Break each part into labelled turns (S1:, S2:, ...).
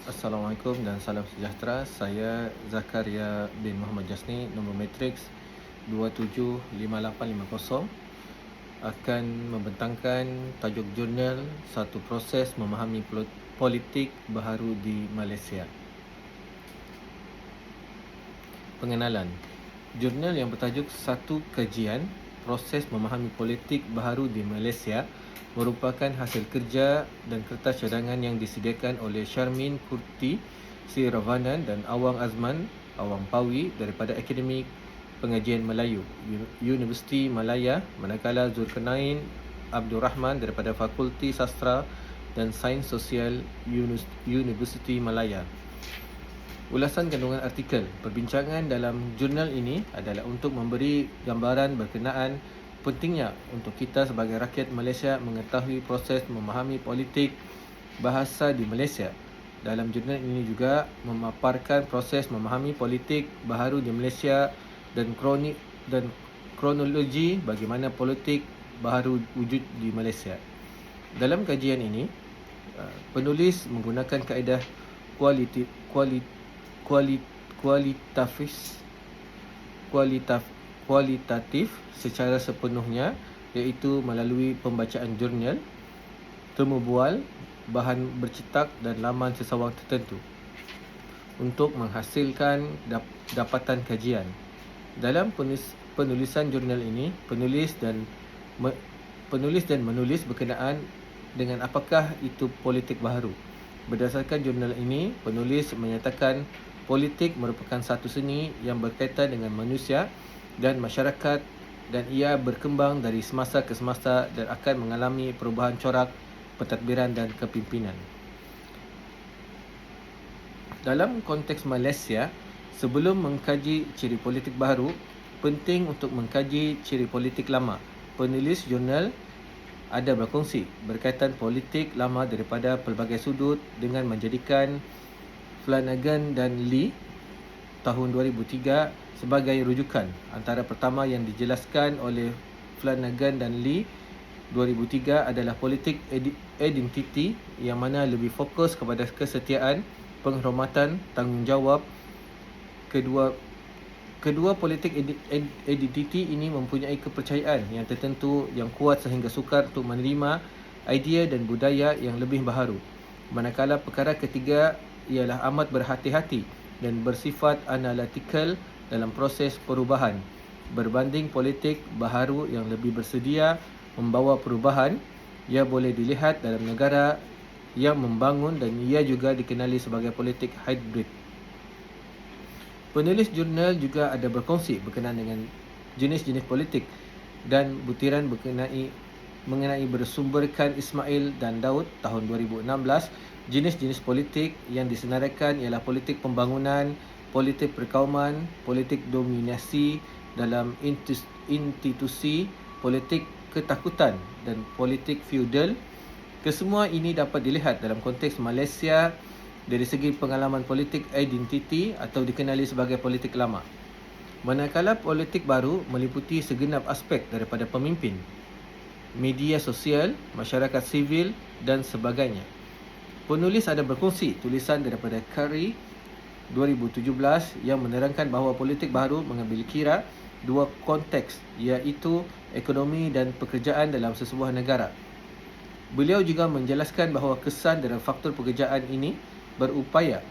S1: Assalamualaikum dan salam sejahtera. Saya Zakaria bin Muhammad Jasni, nombor matriks 275850, akan membentangkan tajuk jurnal Satu Proses Memahami Politik Baharu di Malaysia. Pengenalan. Jurnal yang bertajuk Satu Kajian Proses Memahami Politik Baharu di Malaysia merupakan hasil kerja dan kertas cadangan yang disediakan oleh Syarmin Kurti, Sri Ravanan dan Awang Azman, Awang Pawi daripada Akademi Pengajian Melayu, Universiti Malaya, manakala Zulkarnain Abdul Rahman daripada Fakulti Sastra dan Sains Sosial Universiti Malaya. Ulasan kandungan artikel. Perbincangan dalam jurnal ini adalah untuk memberi gambaran berkenaan pentingnya untuk kita sebagai rakyat Malaysia mengetahui proses memahami politik bahasa di Malaysia. Dalam jurnal ini juga memaparkan proses memahami politik baharu di Malaysia dan kronologi bagaimana politik baharu wujud di Malaysia. Dalam kajian ini, penulis menggunakan kaedah kualitatif secara sepenuhnya, iaitu melalui pembacaan jurnal, temu bual, bahan bercetak dan laman sesawang tertentu untuk menghasilkan dapatan kajian. Dalam penulisan jurnal ini, penulis dan menulis berkenaan dengan apakah itu politik baharu. Berdasarkan jurnal ini, penulis menyatakan politik merupakan satu seni yang berkaitan dengan manusia dan masyarakat, dan ia berkembang dari semasa ke semasa dan akan mengalami perubahan corak pentadbiran dan kepimpinan. Dalam konteks Malaysia, sebelum mengkaji ciri politik baru, penting untuk mengkaji ciri politik lama. Penulis jurnal ada berkongsi berkaitan politik lama daripada pelbagai sudut dengan menjadikan Flanagan dan Lee tahun 2003 sebagai rujukan. Antara pertama yang dijelaskan oleh Flanagan dan Lee 2003 adalah politik identiti, yang mana lebih fokus kepada kesetiaan, penghormatan, tanggungjawab. Kedua politik identiti ini mempunyai kepercayaan yang tertentu yang kuat sehingga sukar untuk menerima idea dan budaya yang lebih baharu. Manakala perkara ketiga ialah amat berhati-hati dan bersifat analitikal dalam proses perubahan, berbanding politik baharu yang lebih bersedia membawa perubahan. Ia boleh dilihat dalam negara yang membangun dan ia juga dikenali sebagai politik hybrid. Penulis jurnal juga ada berkongsi berkenaan dengan jenis-jenis politik dan butiran mengenai bersumberkan Ismail dan Daud tahun 2016. Jenis-jenis politik yang disenaraikan ialah politik pembangunan, politik perkauman, politik dominasi dalam institusi, politik ketakutan dan politik feudal. Kesemua ini dapat dilihat dalam konteks Malaysia dari segi pengalaman politik identiti atau dikenali sebagai politik lama. Manakala politik baru meliputi segenap aspek daripada pemimpin, media sosial, masyarakat sivil dan sebagainya. Penulis ada berkongsi tulisan daripada Curry 2017 yang menerangkan bahawa politik baru mengambil kira dua konteks, iaitu ekonomi dan pekerjaan dalam sesebuah negara. Beliau juga menjelaskan bahawa kesan dan faktor pekerjaan ini berupaya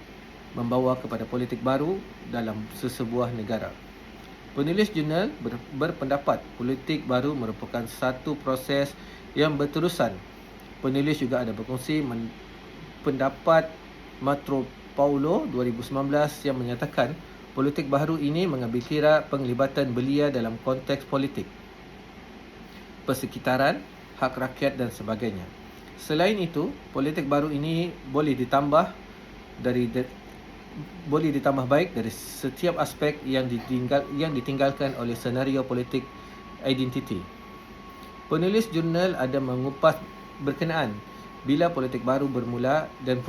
S1: membawa kepada politik baru dalam sesebuah negara. Penulis jurnal berpendapat politik baru merupakan satu proses yang berterusan. Penulis juga ada berkongsi pendapat Matro Paulo 2019 yang menyatakan politik baharu ini mengambil kira penglibatan belia dalam konteks politik, persekitaran, hak rakyat dan sebagainya. Selain itu, politik baru ini boleh ditambah baik dari setiap aspek yang ditinggalkan oleh senario politik identiti. Penulis jurnal ada mengupas berkenaan bila politik baru bermula dan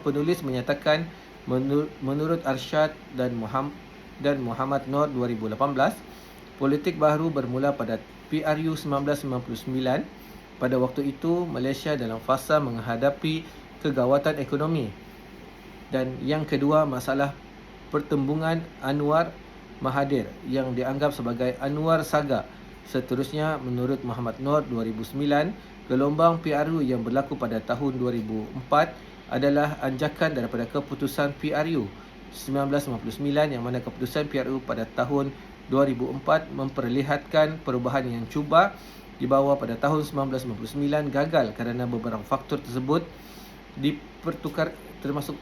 S1: penulis menyatakan menurut Arsyad dan Muhammad Noor 2018, politik baru bermula pada PRU 1999. Pada waktu itu, Malaysia dalam fasa menghadapi kegawatan ekonomi. Dan yang kedua, masalah pertembungan Anwar Mahathir yang dianggap sebagai Anwar Saga. Seterusnya, menurut Muhammad Noor 2009, gelombang PRU yang berlaku pada tahun 2004 adalah anjakan daripada keputusan PRU 1999, yang mana keputusan PRU pada tahun 2004 memperlihatkan perubahan yang cuba dibawa pada tahun 1999 gagal kerana beberapa faktor tersebut termasuk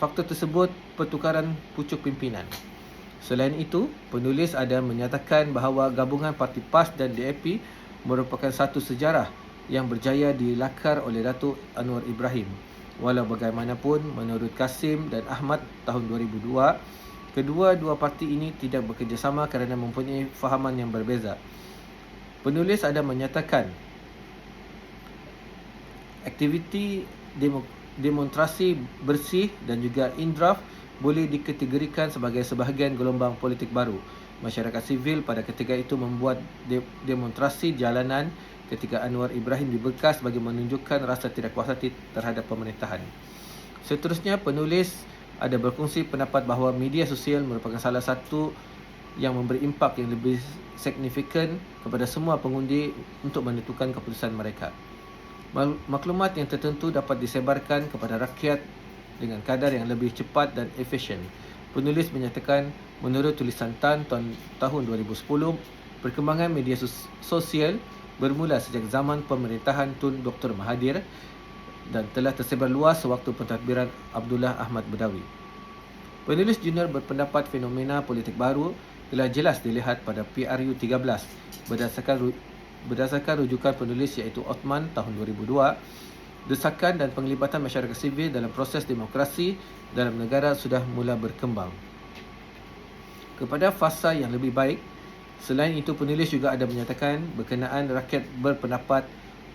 S1: faktor tersebut pertukaran pucuk pimpinan. Selain itu, penulis ada menyatakan bahawa gabungan Parti PAS dan DAP merupakan satu sejarah yang berjaya dilakar oleh Datuk Anwar Ibrahim. Walau bagaimanapun, menurut Kasim dan Ahmad tahun 2002, kedua-dua parti ini tidak bekerjasama kerana mempunyai fahaman yang berbeza. Penulis ada menyatakan aktiviti demonstrasi bersih dan juga indraf boleh dikategorikan sebagai sebahagian gelombang politik baru. Masyarakat sivil pada ketika itu membuat demonstrasi jalanan ketika Anwar Ibrahim dibekas bagi menunjukkan rasa tidak puas hati terhadap pemerintahan. Seterusnya, penulis ada berkongsi pendapat bahawa media sosial merupakan salah satu yang memberi impak yang lebih signifikan kepada semua pengundi untuk menentukan keputusan mereka. Maklumat yang tertentu dapat disebarkan kepada rakyat dengan kadar yang lebih cepat dan efisien. Penulis menyatakan, menurut tulisan Tan tahun 2010, perkembangan media sosial bermula sejak zaman pemerintahan Tun Dr. Mahathir dan telah tersebar luas sewaktu pentadbiran Abdullah Ahmad Badawi. Penulis junior berpendapat fenomena politik baru telah jelas dilihat pada PRU 13 berdasarkan rujukan penulis iaitu Othman tahun 2002. Desakan dan penglibatan masyarakat sivil dalam proses demokrasi dalam negara sudah mula berkembang kepada fasa yang lebih baik. Selain itu, penulis juga ada menyatakan berkenaan rakyat berpendapat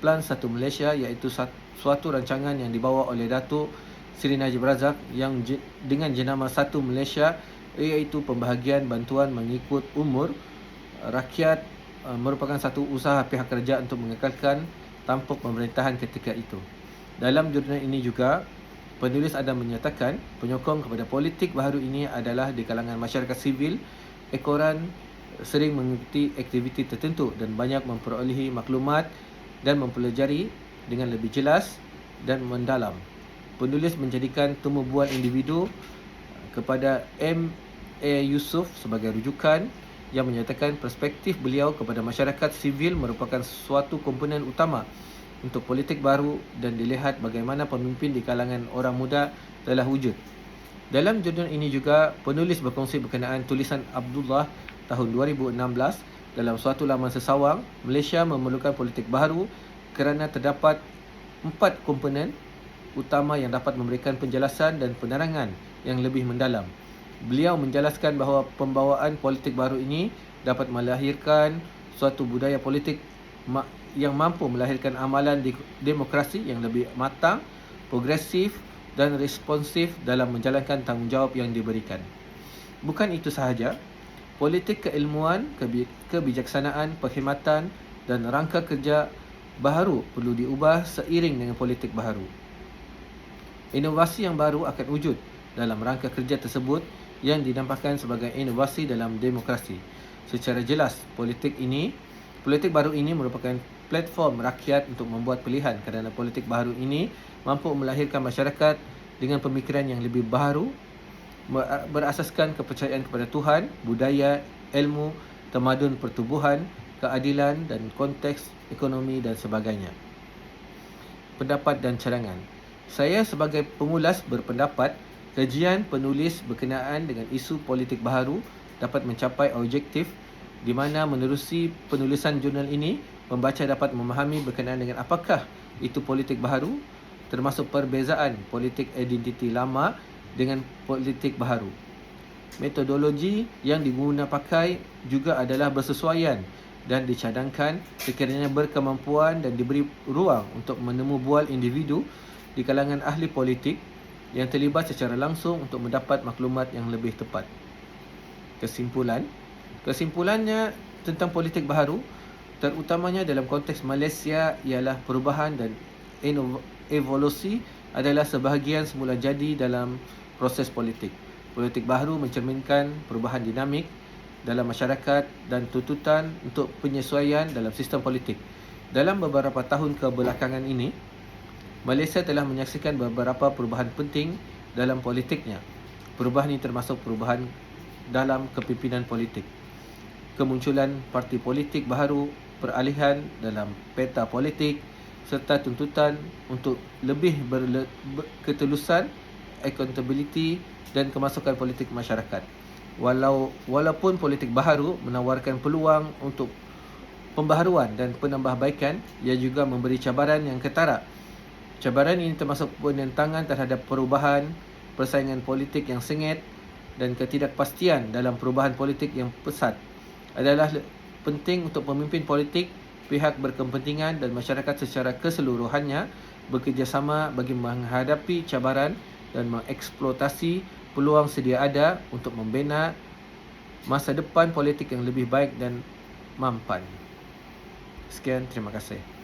S1: Plan Satu Malaysia, iaitu suatu rancangan yang dibawa oleh Datuk Seri Najib Razak yang dengan jenama Satu Malaysia, iaitu pembahagian bantuan mengikut umur rakyat, merupakan satu usaha pihak kerajaan untuk mengekalkan tampuk pemerintahan ketika itu. Dalam jurnal ini juga, penulis ada menyatakan penyokong kepada politik baharu ini adalah di kalangan masyarakat sivil. Ekoran sering mengikuti aktiviti tertentu dan banyak memperolehi maklumat dan mempelajari dengan lebih jelas dan mendalam. Penulis menjadikan tumbuhan individu kepada M.A. Yusof sebagai rujukan yang menyatakan perspektif beliau kepada masyarakat sivil merupakan suatu komponen utama untuk politik baru dan dilihat bagaimana pemimpin di kalangan orang muda telah wujud. Dalam jurnal ini juga, penulis berkongsi berkenaan tulisan Abdullah tahun 2016 dalam suatu laman sesawang, Malaysia memerlukan politik baru kerana terdapat 4 komponen utama yang dapat memberikan penjelasan dan penerangan yang lebih mendalam. Beliau menjelaskan bahawa pembawaan politik baru ini dapat melahirkan suatu budaya politik yang mampu melahirkan amalan demokrasi yang lebih matang, progresif dan responsif dalam menjalankan tanggungjawab yang diberikan. Bukan itu sahaja, politik keilmuan, kebijaksanaan, perkhidmatan dan rangka kerja baharu perlu diubah seiring dengan politik baharu. Inovasi yang baru akan wujud dalam rangka kerja tersebut yang dinampakkan sebagai inovasi dalam demokrasi. Secara jelas, politik baru ini merupakan platform rakyat untuk membuat pilihan kerana politik baru ini mampu melahirkan masyarakat dengan pemikiran yang lebih baharu, berasaskan kepercayaan kepada Tuhan, budaya, ilmu, tamadun pertubuhan, keadilan dan konteks ekonomi dan sebagainya. Pendapat dan cadangan. Saya sebagai pengulas berpendapat kajian penulis berkenaan dengan isu politik baharu dapat mencapai objektif di mana menerusi penulisan jurnal ini, pembaca dapat memahami berkenaan dengan apakah itu politik baharu, termasuk perbezaan politik identiti lama dengan politik baharu. Metodologi yang diguna pakai juga adalah bersesuaian dan dicadangkan sekiranya berkemampuan dan diberi ruang untuk menemu bual individu di kalangan ahli politik yang terlibat secara langsung untuk mendapat maklumat yang lebih tepat. Kesimpulannya tentang politik baharu, terutamanya dalam konteks Malaysia, ialah perubahan dan evolusi adalah sebahagian semula jadi dalam proses politik. Politik baharu mencerminkan perubahan dinamik dalam masyarakat dan tuntutan untuk penyesuaian dalam sistem politik. Dalam beberapa tahun kebelakangan ini, Malaysia telah menyaksikan beberapa perubahan penting dalam politiknya. Perubahan ini termasuk perubahan dalam kepimpinan politik, kemunculan parti politik baharu, peralihan dalam peta politik, serta tuntutan untuk lebih ketulusan, accountability dan kemasukan politik masyarakat. Walaupun politik baharu menawarkan peluang untuk pembaharuan dan penambahbaikan, ia juga memberi cabaran yang ketara. Cabaran ini termasuk penentangan terhadap perubahan, persaingan politik yang sengit dan ketidakpastian dalam perubahan politik yang pesat. Adalah penting untuk pemimpin politik, pihak berkepentingan dan masyarakat secara keseluruhannya bekerjasama bagi menghadapi cabaran dan mengeksploitasi peluang sedia ada untuk membina masa depan politik yang lebih baik dan mampan. Sekian, terima kasih.